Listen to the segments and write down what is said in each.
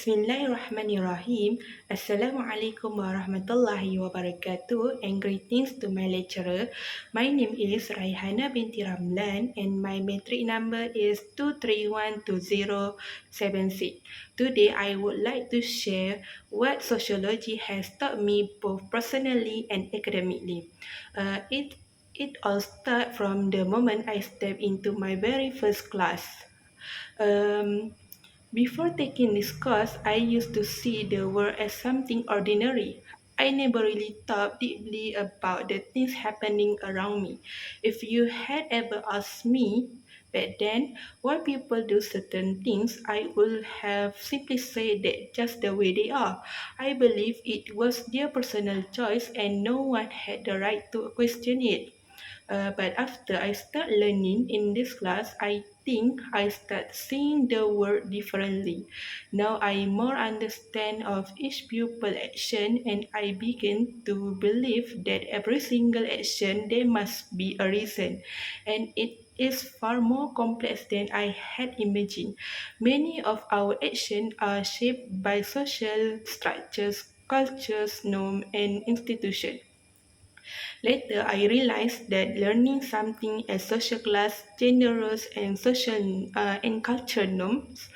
Bismillahirrahmanirrahim. Assalamualaikum warahmatullahi wabarakatuh and greetings to my lecturer. My name is Raihana binti Ramlan and my metric number is 2312076. Today I would like to share what sociology has taught me both personally and academically. It all started from the moment I stepped into my very first class. Um, Before taking this course, I used to see the world as something ordinary. I never really thought deeply about the things happening around me. If you had ever asked me back then why people do certain things, I would have simply said that just the way they are. I believe it was their personal choice and no one had the right to question it. But after I start learning in this class, I think I start seeing the world differently. Now I more understand of each pupil action and I begin to believe that every single action there must be a reason and it is far more complex than I had imagined. Many of our actions are shaped by social structures, cultures, norms, and institutions. Later, I realized that learning something as social class, genders, and social and cultural norms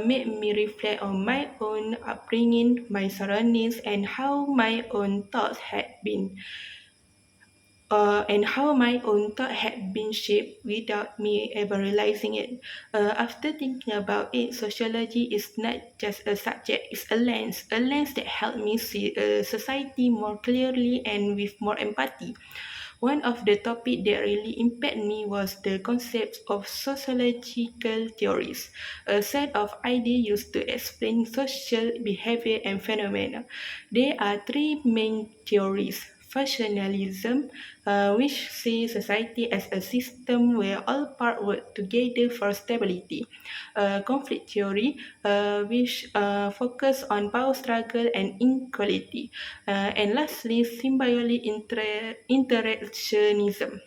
made me reflect on my own upbringing, my surroundings, and how my own thoughts had been shaped without me ever realizing it. After thinking about it, sociology is not just a subject, it's a lens that helped me see society more clearly and with more empathy. One of the topics that really impacted me was the concept of sociological theories, a set of ideas used to explain social behavior and phenomena. There are three main theories. Functionalism, which sees society as a system where all parts work together for stability. Conflict theory, which focus on power struggle and inequality. And lastly, symbiotic interactionism,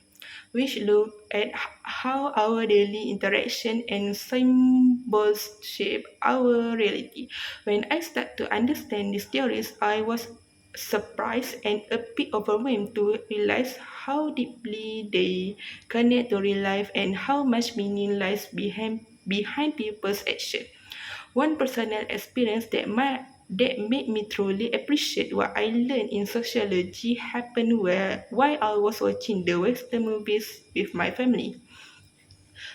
which look at how our daily interaction and symbols shape our reality. When I start to understand these theories, I was surprised and a bit overwhelmed to realize how deeply they connect to real life and how much meaning lies behind people's action. One personal experience that made me truly appreciate what I learned in sociology happened while I was watching the Western movies with my family.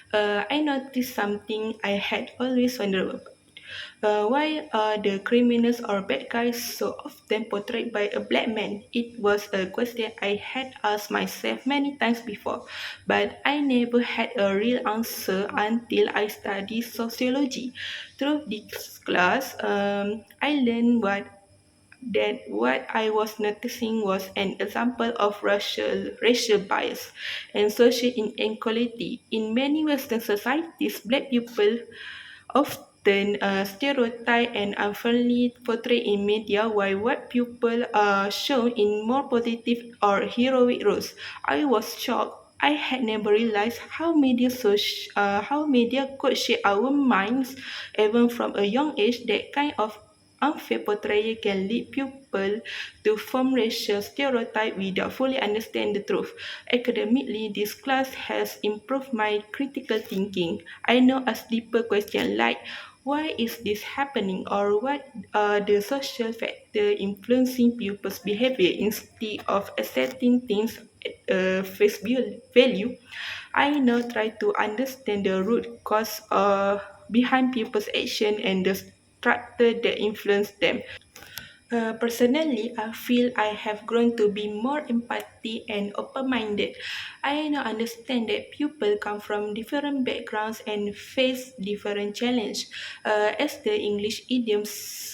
I noticed something I had always wondered about. Why are the criminals or bad guys so often portrayed by a black man? It was a question I had asked myself many times before, but I never had a real answer until I studied sociology. Through this class, I learned what I was noticing was an example of racial bias and social inequality. In many Western societies, black people often stereotyped and unfairly portrayed in media, while white people are shown in more positive or heroic roles. I was shocked. I had never realized how media could shape our minds even from a young age. That kind of unfair portrayal can lead people to form racial stereotypes without fully understanding the truth. Academically, this class has improved my critical thinking. I now ask deeper questions like why is this happening or what are the social factors influencing pupils' behavior instead of accepting things at value. I now try to understand the root cause behind people's action and the structure that influence them. Personally, I feel I have grown to be more empathic and open-minded. I now understand that people come from different backgrounds and face different challenges. As the English idiom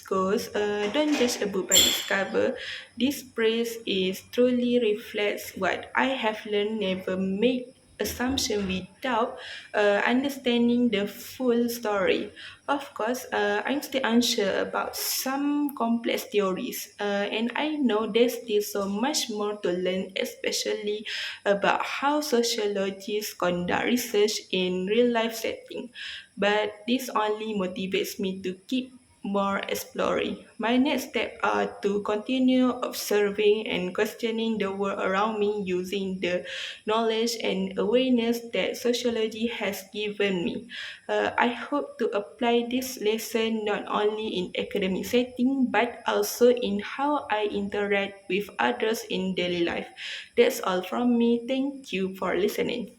goes, don't judge a book by its cover. This phrase is truly reflects what I have learned never made assumption without understanding the full story. Of course, I'm still unsure about some complex theories, and I know there's still so much more to learn, especially about how sociologists conduct research in real life setting. But this only motivates me to keep more exploring. My next step are to continue observing and questioning the world around me using the knowledge and awareness that sociology has given me. I hope to apply this lesson not only in academic setting but also in how I interact with others in daily life. That's all from me. Thank you for listening.